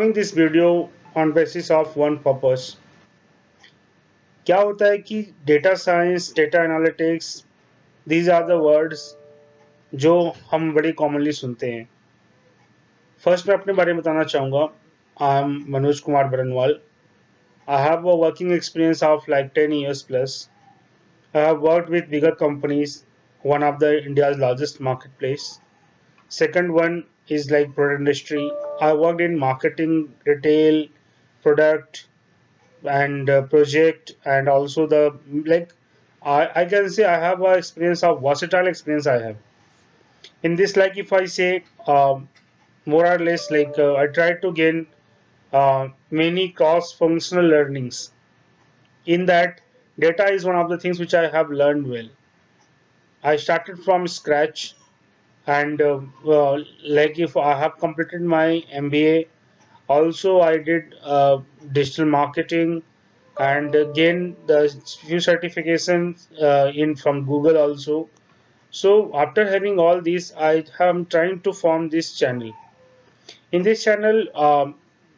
Doing this video on basis of one purpose. क्या होता है कि data science, data analytics, these are the words जो हम बड़ी कॉमनली सुनते हैं. फर्स्ट मैं अपने बारे में बताना चाहूँगा. I am Manoj Kumar Baranwal. I have a working experience of like 10 years plus. I have worked with bigger companies, one of the India's largest marketplace. Second one is like product industry. I worked in marketing, retail, product, and project, and also the like I can say I have a experience of versatile experience I have in this. Like if I say more or less like I try to gain many cross functional learnings. In that, data is one of the things which I have learned well. I started from scratch, and like if I have completed my MBA, also I did digital marketing and gain the few certifications in from Google also. So after having all these, I am trying to form this channel. In this channel,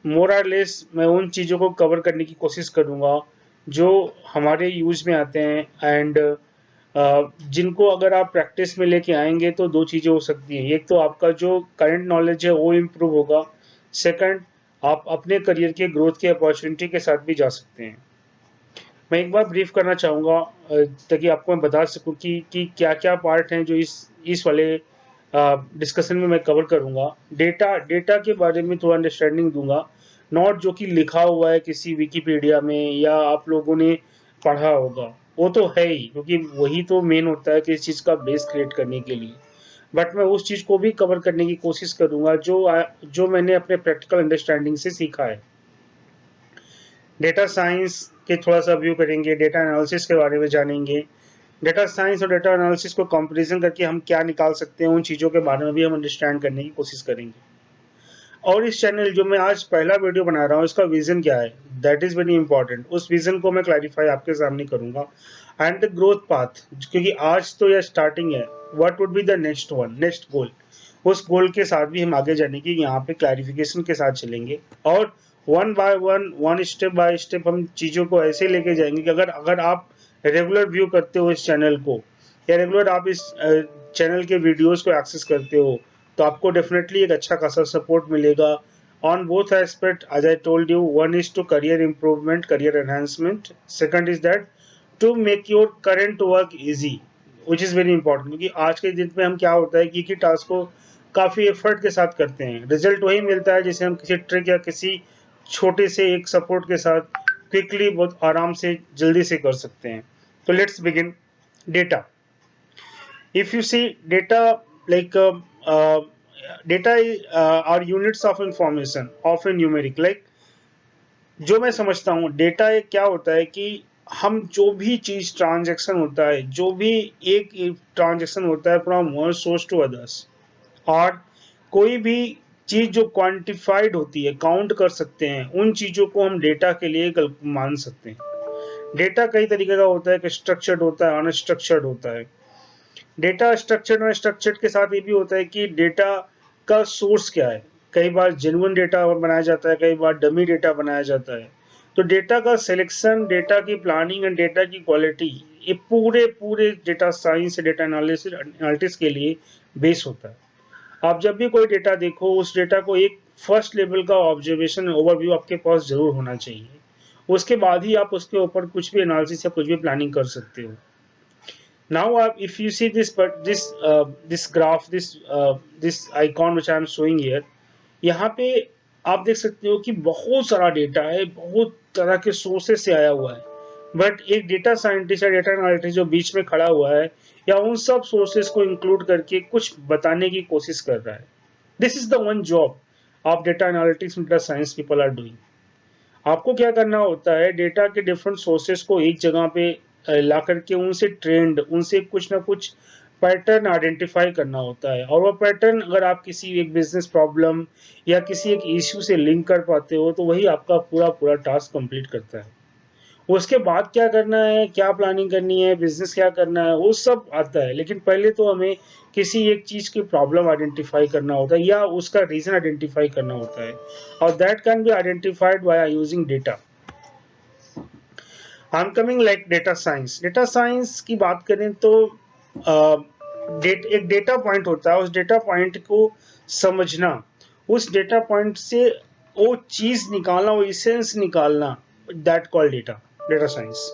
more or less मैं उन चीज़ों को cover करने की कोशिश करूँगा जो हमारे यूज में आते हैं, एंड जिनको अगर आप प्रैक्टिस में लेके आएंगे तो दो चीज़ें हो सकती हैं. एक तो आपका जो करंट नॉलेज है वो इम्प्रूव होगा. सेकंड, आप अपने करियर के ग्रोथ की अपॉर्चुनिटी के साथ भी जा सकते हैं. मैं एक बार ब्रीफ करना चाहूँगा ताकि आपको मैं बता सकूँ कि क्या-क्या पार्ट हैं जो इस वाले डिस्कशन में मैं कवर करूँगा. डेटा के बारे में थोड़ा अंडरस्टैंडिंग दूँगा, नॉट जो कि लिखा हुआ है किसी विकिपीडिया में या आप लोगों ने पढ़ा होगा. वो तो है ही, क्योंकि वही तो मेन होता है कि इस चीज़ का बेस क्रिएट करने के लिए. बट मैं उस चीज़ को भी कवर करने की कोशिश करूँगा जो मैंने अपने प्रैक्टिकल अंडरस्टैंडिंग से सीखा है. डेटा साइंस के थोड़ा सा व्यू करेंगे, डेटा एनालिसिस के बारे में जानेंगे. डेटा साइंस और डेटा एनालिसिस को कंपैरिजन करके हम क्या निकाल सकते हैं, उन चीज़ों के बारे में भी हम अंडरस्टैंड करने की कोशिश करेंगे. और इस चैनल जो मैं आज पहला वीडियो बना रहा हूँ, इसका विजन क्या है, दैट इज़ वेरी इंपॉर्टेंट. उस विजन को मैं क्लैरिफाई आपके सामने करूँगा. एंड द ग्रोथ पाथ, क्योंकि आज तो यह स्टार्टिंग है. What would be the next गोल, उस गोल के साथ भी हम आगे जाने की यहाँ पे क्लैरिफिकेशन के साथ चलेंगे. और one by one step by step हम चीज़ों को ऐसे लेके जाएंगे कि अगर आप रेगुलर व्यू करते हो इस चैनल को, या रेगुलर आप इस चैनल के वीडियोस को एक्सेस करते हो, तो आपको डेफिनेटली एक अच्छा खासा सपोर्ट मिलेगा on both aspect. As I told you, one is to career improvement, career enhancement. Second is that to make your current work easy, which is very important. क्योंकि आज के दिन में हम क्या होता है कि टास्क को काफ़ी एफर्ट के साथ करते हैं, रिजल्ट वही मिलता है जिसे हम किसी ट्रिक या किसी छोटे से एक सपोर्ट के साथ क्विकली बहुत आराम से जल्दी से कर सकते हैं. तो let's begin. Data. If you see data, like data are units of information, often numeric. Like जो मैं समझता हूँ डेटा एक क्या होता है कि हम जो भी चीज ट्रांजैक्शन होता है, जो भी एक ट्रांजैक्शन होता है from one source to others, और कोई भी चीज जो क्वांटिफाइड होती है, काउंट कर सकते हैं, उन चीजों को हम डेटा के लिए मान सकते हैं. डेटा कई तरीके का होता है, कि स्ट्रक्चर्ड होता है, अनस्ट्रक्चर्ड होता है. डेटा स्ट्रक्चर्ड और स्ट्रक्चर्ड के साथ ये भी होता है कि डेटा का सोर्स क्या है. कई बार जेन्युइन डेटा बनाया जाता है, कई बार डमी डेटा बनाया जाता है. तो डेटा का सिलेक्शन, डेटा की प्लानिंग एंड डेटा की क्वालिटी, ये पूरे पूरे डेटा साइंस, डेटा एनालिटिक्स के लिए बेस होता है. आप जब भी कोई डेटा देखो, उस डेटा को एक फर्स्ट लेवल का ऑब्जर्वेशन ओवरव्यू आपके पास जरूर होना चाहिए. उसके बाद ही आप उसके ऊपर कुछ भी एनालिसिस या कुछ भी प्लानिंग कर सकते हो. Now if you see this graph, this icon which I am showing here, यहाँ पे आप देख सकते हो कि बहुत सारा डेटा है, बहुत तरह के सोर्सेस से आया हुआ है. बट एक डेटा साइंटिस्ट या डेटा एनालिटिस्ट जो बीच में खड़ा हुआ है, या उन सब सोर्सेस को इंक्लूड करके कुछ बताने की कोशिश कर रहा है. This is the one job of data analytics, data science people are doing. आपको क्या करना होता है, डेटा के डिफरेंट सोर्सेस को एक जगह पे ला करके उनसे ट्रेंड, उनसे कुछ ना कुछ पैटर्न आइडेंटिफाई करना होता है. और वो पैटर्न अगर आप किसी एक बिजनेस प्रॉब्लम या किसी एक इश्यू से लिंक कर पाते हो, तो वही आपका पूरा पूरा टास्क कंप्लीट करता है. उसके बाद क्या करना है, क्या प्लानिंग करनी है, बिजनेस क्या करना है, वो सब आता है। लेकिन पहले तो हमें किसी एक चीज की प्रॉब्लम आइडेंटिफाई करना होता है या उसका रीजन आइडेंटिफाई करना होता है, और that can be identified by using data. I am coming like data science. Data science की बात करें तो एक डेटा पॉइंट होता है, उस डेटा पॉइंट को समझना, उस डेटा पॉइंट से वो चीज निकालना, वो इसेंस निकालना, that call data, data science.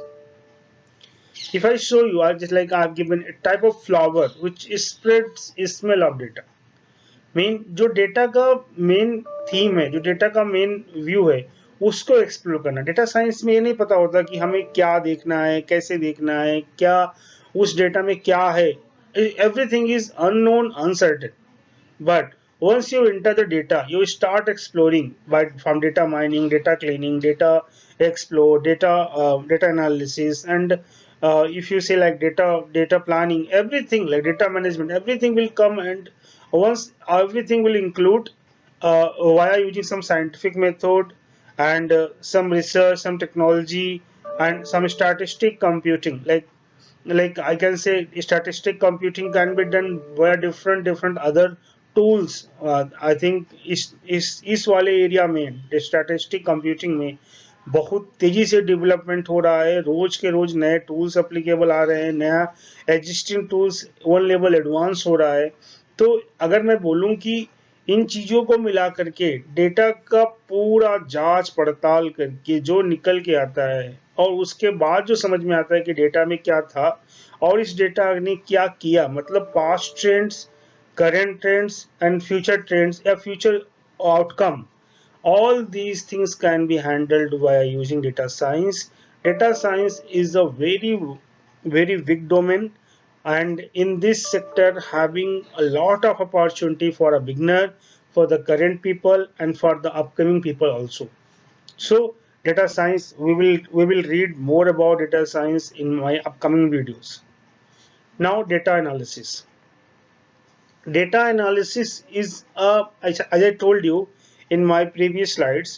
If I show you, I just like I've given a type of flower which spreads smell of data. Main जो डेटा का मेन थीम है, जो डेटा का मेन व्यू है, उसको explore करना। Data science में ये नहीं पता होता कि हमें क्या देखना है, कैसे देखना है, क्या उस डेटा में क्या है। Everything is unknown, uncertain. But once you enter the data, you start exploring by from data mining, data cleaning, data explore, data analysis, and if you say like data planning, everything like data management, everything will come, and once everything will include via using some scientific method and some research, some technology, and some statistic computing, like I can say statistic computing can be done via different other tools. I think इस वाले area में statistic computing में बहुत तेजी से development हो रहा है। रोज के रोज नए टूल्स अप्लीकेबल आ रहे हैं, नया existing tools one level advance हो रहा है। तो अगर मैं बोलूं कि इन चीजों को मिला करके डेटा का पूरा जांच पड़ताल करके जो निकल के आता है, और उसके बाद जो समझ में आता है कि डेटा में क्या था और इस डेटा ने क्या किया, मतलब past trends, current trends and future trends या future outcome, all these things can be handled via using data science. Data science is a very big domain, and in this sector having a lot of opportunity for a beginner, for the current people, and for the upcoming people also. So data science, we will read more about data science in my upcoming videos. Now data analysis. Data analysis is as I told you in my previous slides,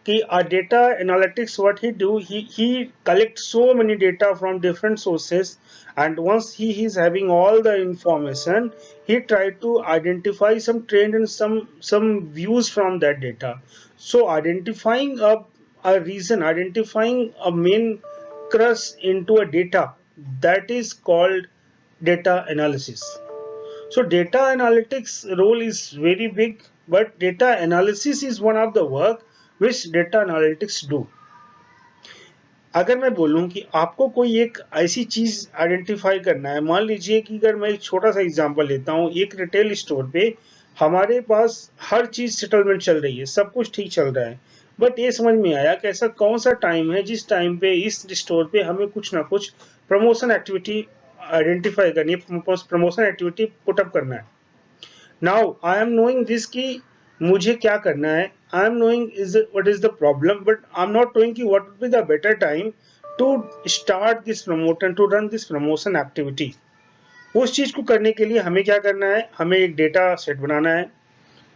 कि a data analytics, what he do, he collects so many data from different sources, and once he is having all the information, he try to identify some trend and some views from that data. So identifying a reason, identifying a main crux into a data, that is called data analysis. So data analytics role is very big, but data analysis is one of the work which data analytics do. अगर मैं बोलूं कि आपको कोई एक ऐसी चीज identify करना है, मान लीजिए कि अगर मैं एक छोटा सा एग्जांपल लेता हूं, एक रिटेल स्टोर पे हमारे पास हर चीज सेटलमेंट चल रही है, सब कुछ ठीक चल रहा है, बट ये समझ में आया कि ऐसा कौन सा टाइम है जिस टाइम पे इस स्टोर पे हमें कुछ ना कुछ प्रमोशन एक्टिविटी आइडेंटिफाई करनी है, प्रमोशन एक्टिविटी पुटअप करना है। Now I am knowing this कि मुझे क्या करना है, I am knowing is what is the problem, but I am not knowing कि what would be the better time to start this promotion, to run this promotion activity. उस चीज को करने के लिए हमें क्या करना है, हमें एक डेटा सेट बनाना है।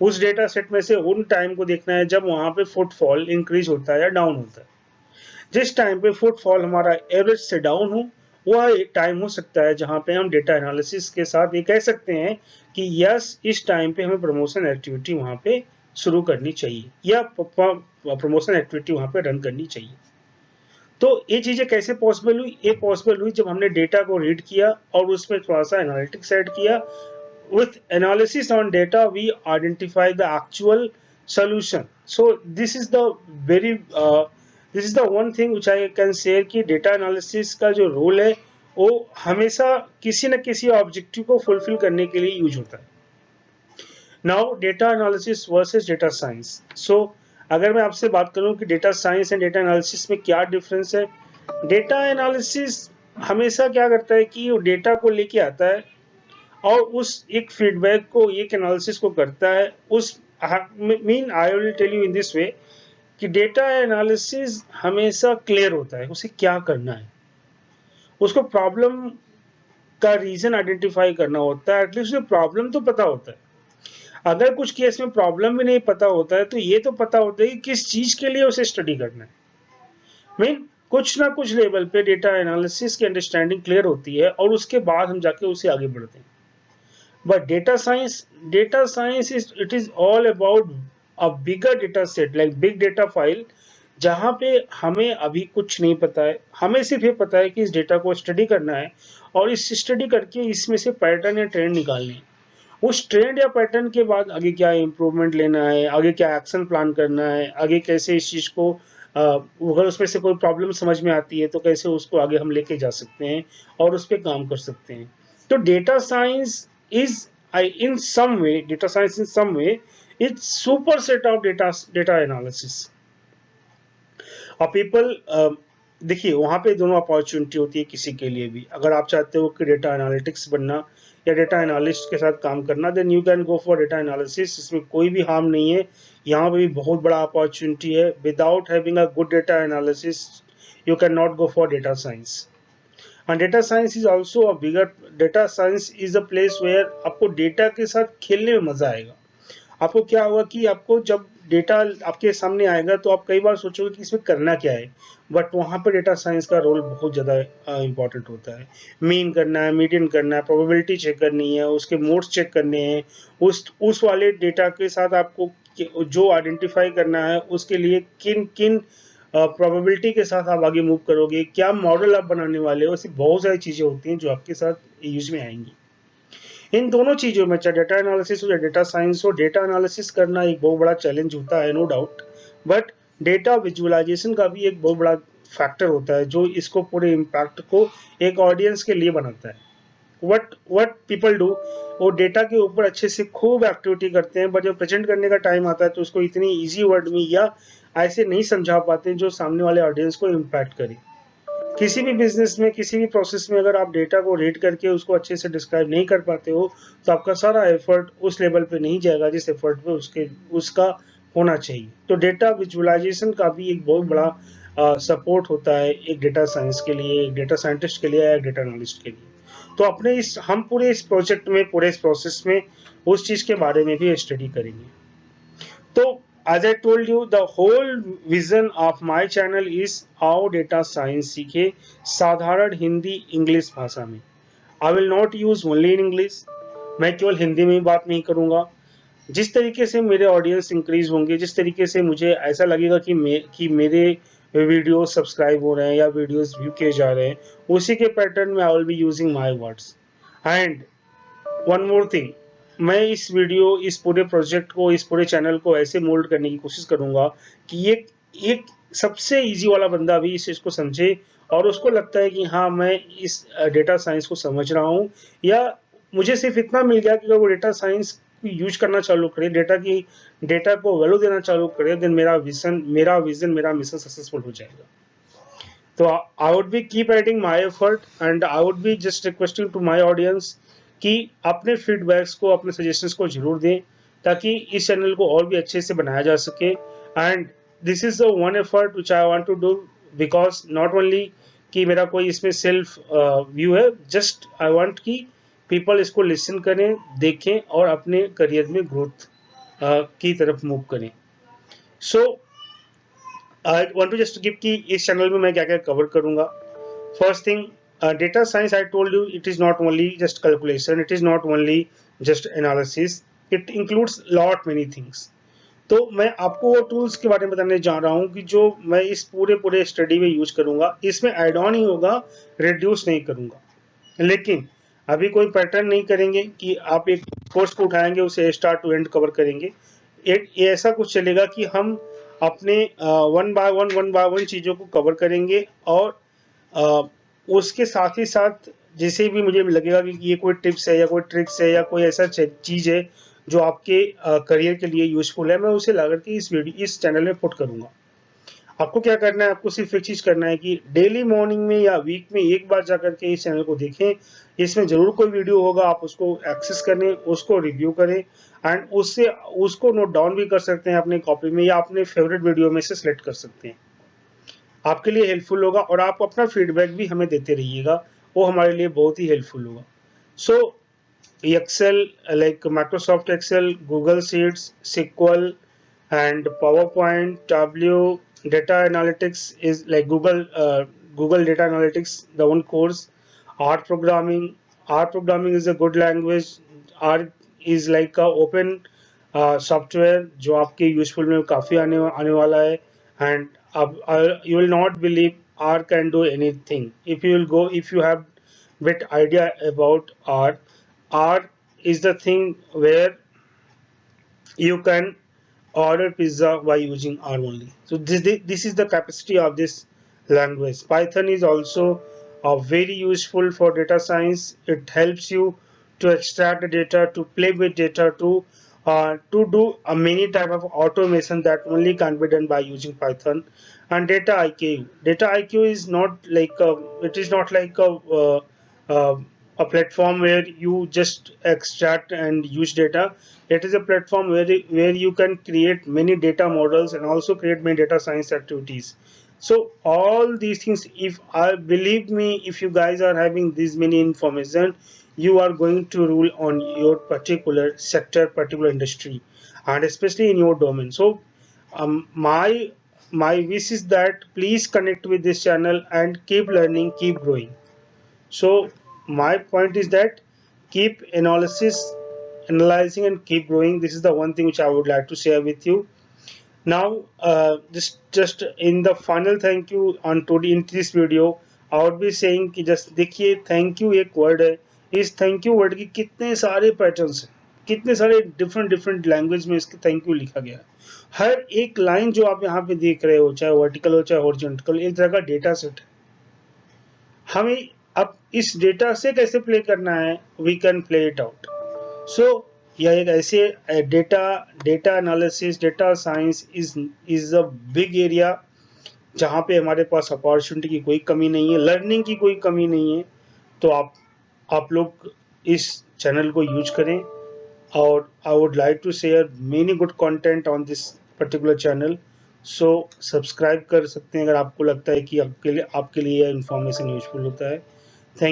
उस डेटा सेट में से उन टाइम को देखना है जब वहां पे फुटफॉल इंक्रीज होता है या डाउन होता है। जिस टाइम पे फुटफॉल हमारा एवरेज से डाउन हो, वह एक टाइम हो सकता है जहां पे हम डेटा एनालिसिस के साथ ये कह सकते हैं कि यस, इस टाइम पे हमें प्रमोशन एक्टिविटी वहां पे शुरू करनी चाहिए या प्रमोशन एक्टिविटी वहां पे रन करनी चाहिए। तो ये चीजें कैसे पॉसिबल हुई, ये पॉसिबल हुई जब हमने डेटा को रीड किया और उसमें थोड़ा सा एनालिटिक्स ऐड किया। with analysis on data we identify the actual solution. So very this is the one thing which I can say कि data analysis का जो रोल है वो हमेशा किसी न किसी ऑब्जेक्टिव को फुलफिल करने के लिए यूज होता है। Now data analysis versus data science. So अगर मैं आपसे बात करूं कि data science and data analysis में क्या डिफरेंस है, डेटा एनालिसिस हमेशा क्या करता है कि वो डेटा को लेके आता है और उस एक फीडबैक को, एक एनालिसिस को करता है। उस mean I will tell you in this way कि डेटा एनालिसिस हमेशा क्लियर होता है उसे क्या करना है, उसको प्रॉब्लम का रीजन आइडेंटिफाई करना होता है, एटलीस्ट उसे प्रॉब्लम तो पता होता है। अगर कुछ केस में प्रॉब्लम भी नहीं पता होता है तो ये तो पता होता है कि किस चीज के लिए उसे स्टडी करना है। मीन कुछ ना कुछ लेवल पे डेटा एनालिसिस की अंडरस्टैंडिंग क्लियर होती है और उसके बाद हम जाके उसे आगे बढ़ते हैं। But data science is all about a bigger data set like big data file, जहाँ पे हमें अभी कुछ नहीं पता है, हमें सिर्फ ये पता है कि इस डेटा को स्टडी करना है और इस स्टडी करके इसमें से पैटर्न या ट्रेंड निकालने हैं। उस ट्रेंड या पैटर्न के बाद आगे क्या इम्प्रूवमेंट लेना है, आगे क्या एक्शन प्लान करना है, आगे कैसे इस चीज़ को अगर उसमें से कोई प्रॉब्लम समझ में आती है तो कैसे उसको आगे हम लेके जा सकते हैं और उस पर काम कर सकते हैं। तो data science is in some way, data science in some way is super set of data analysis. और पीपल देखिए वहाँ पे दोनों अपॉर्चुनिटी होती है किसी के लिए भी। अगर आप चाहते हो कि डेटा एनालिटिक्स बनना या डेटा एनालिस्ट के साथ काम करना, then you can go for data analysis. इसमें कोई भी हार्म नहीं है, यहाँ पे भी बहुत बड़ा अपॉर्चुनिटी है। Without having a good data analysis you can not go for data science. And data science is also a bigger, data science is a place where आपको डेटा के साथ खेलने में मजा आएगा। आपको क्या होगा कि आपको जब डेटा आपके सामने आएगा तो आप कई बार सोचोगे कि इसमें करना क्या है, बट वहाँ पर डेटा साइंस का रोल बहुत ज़्यादा इंपॉर्टेंट होता है। मीन करना है, मीडियन करना है, प्रोबेबिलिटी चेक करनी है, उसके मोड्स चेक करने हैं, उस वाले डेटा के साथ आपको जो आइडेंटिफाई करना है उसके लिए किन किन प्रोबेबिलिटी के साथ आप आगे मूव करोगे, क्या मॉडल आप बनाने वाले हो, ऐसी बहुत सारी चीज़ें होती हैं जो आपके साथ यूज में आएंगी। इन दोनों चीज़ों में, चाहे डेटा एनालिसिस हो या डेटा साइंस हो, डेटा एनालिसिस करना एक बहुत बड़ा चैलेंज होता है, no doubt. But data visualisation का भी एक बहुत बड़ा फैक्टर होता है जो इसको पूरे इम्पैक्ट को एक ऑडियंस के लिए बनाता है। वट पीपल डू, वो डेटा के ऊपर अच्छे से खूब एक्टिविटी करते हैं, बट जब प्रेजेंट करने का टाइम आता है तो उसको इतनी ईजी वर्ड में या ऐसे नहीं समझा पाते जो सामने वाले ऑडियंस को इम्पैक्ट करे। किसी भी बिजनेस में, किसी भी प्रोसेस में अगर आप डेटा को रीड करके उसको अच्छे से डिस्क्राइब नहीं कर पाते हो तो आपका सारा एफर्ट उस लेवल पे नहीं जाएगा जिस एफर्ट पे उसका होना चाहिए। तो डेटा विजुअलाइजेशन का भी एक बहुत बड़ा सपोर्ट होता है एक डेटा साइंस के लिए, एक डेटा साइंटिस्ट के लिए या एक डेटा एनालिस्ट के लिए। तो अपने हम पूरे इस प्रोजेक्ट में, पूरे इस प्रोसेस में उस चीज़ के बारे में भी स्टडी करेंगे। So, as I told you, the whole vision of my channel is how data science सीखे साधारण हिंदी इंग्लिश भाषा में। I will not use only in English. मैं केवल हिंदी में ही बात नहीं करूँगा। जिस तरीके से मेरे ऑडियंस इंक्रीज होंगे, जिस तरीके से मुझे ऐसा लगेगा कि मेरे वीडियो सब्सक्राइब हो रहे हैं या वीडियोस व्यू किए जा रहे हैं, उसी के पैटर्न में I will be using my words. And one more thing, मैं इस पूरे प्रोजेक्ट को, इस पूरे चैनल को ऐसे मोल्ड करने की कोशिश करूंगा कि एक सबसे इजी वाला बंदा भी इस चीज़ को समझे और उसको लगता है कि हाँ मैं इस डेटा साइंस को समझ रहा हूँ, या मुझे सिर्फ इतना मिल गया कि अगर वो डेटा साइंस यूज करना चालू करे, डेटा को वैल्यू देना चालू करे, देन मेरा मिशन सक्सेसफुल हो जाएगा। तो I would be keep adding my effort and I would be just requesting to my audience कि अपने फीडबैक्स को, अपने सजेशंस को जरूर दें ताकि इस चैनल को और भी अच्छे से बनाया जा सके। And this is the one effort which I want to do, because not only कि मेरा कोई इसमें सेल्फ व्यू है, जस्ट आई वांट कि पीपल इसको लिसन करें, देखें और अपने करियर में ग्रोथ की तरफ मूव करें। So I want to just give कि इस चैनल में मैं क्या क्या कवर करूंगा। First thing, data science, I told you, it is not only just calculation, it is not only just analysis, it includes lot many things. तो मैं आपको वो टूल्स के बारे में बताने जा रहा हूँ कि जो मैं इस पूरे स्टडी में यूज करूंगा। इसमें एड ऑन ही होगा, रिड्यूस नहीं करूंगा। लेकिन अभी कोई पैटर्न नहीं करेंगे कि आप एक कोर्स को उठाएंगे, उसे स्टार्ट टू एंड कवर करेंगे। ये ऐसा कुछ चलेगा कि हम अपने वन बाय वन चीज़ों को कवर करेंगे और उसके साथ ही साथ जैसे भी मुझे लगेगा कि ये कोई टिप्स है या कोई ट्रिक्स है या कोई ऐसा चीज़ है जो आपके करियर के लिए यूजफुल है, मैं उसे ला करके इस चैनल में पुट करूंगा। आपको क्या करना है, आपको सिर्फ एक चीज़ करना है कि डेली मॉर्निंग में या वीक में एक बार जा करके इस चैनल को देखें। इसमें ज़रूर कोई वीडियो होगा, आप उसको एक्सेस करें, उसको रिव्यू करें एंड उसको नोट डाउन भी कर सकते हैं अपने कॉपी में या अपने फेवरेट वीडियो में से सिलेक्ट कर सकते हैं। आपके लिए हेल्पफुल होगा और आप अपना फीडबैक भी हमें देते रहिएगा, वो हमारे लिए बहुत ही हेल्पफुल होगा। So Excel, like Microsoft Excel, Google Sheets, SQL, and PowerPoint, Tableau, data analytics is like Google Data Analytics, the one course. R programming, R programming is a good language. R is like a open software जो आपके useful में काफ़ी आने वाला है and अब you will not believe R can do anything if you have bit idea about R. R is the thing where you can order pizza by using R only. So this is the capacity of this language. Python is also very useful for data science. It helps you to extract the data, to play with data, to do a many type of automation that only can be done by using Python. And data IQ. Data IQ is not like it is not like uh, a platform where you just extract and use data. It is a platform where you can create many data models and also create many data science activities. So all these things, if I believe me, if you guys are having this many information, you are going to rule on your particular sector, particular industry, and especially in your domain. So my wish is that please connect with this channel and keep learning, keep growing. So my point is that keep analyzing and keep growing. This is the one thing which I would like to share with you. Now, just in the final thank you on today in this video, I would be saying कि just देखिए thank you एक word है. इस thank you word की कितने सारे patterns हैं, कितने सारे different लैंग्वेज में इसके थैंक यू लिखा गया है. हर एक लाइन जो आप यहाँ पे देख रहे हो, चाहे वर्टिकल हो चाहे हॉरिजॉन्टल, एक तरह का डेटा सेट है. हमें अब इस डेटा से कैसे प्ले करना है, we can play it out. So यह एक ऐसे data data analysis, data science is a big area जहाँ पे हमारे पास अपॉर्चुनिटी की कोई कमी नहीं है, लर्निंग की कोई कमी नहीं है. तो आप लोग इस चैनल को यूज करें और I would like to share many good content on this particular channel. So subscribe कर सकते हैं अगर आपको लगता है कि आपके लिए यह इंफॉर्मेशन यूजफुल होता है. थैंक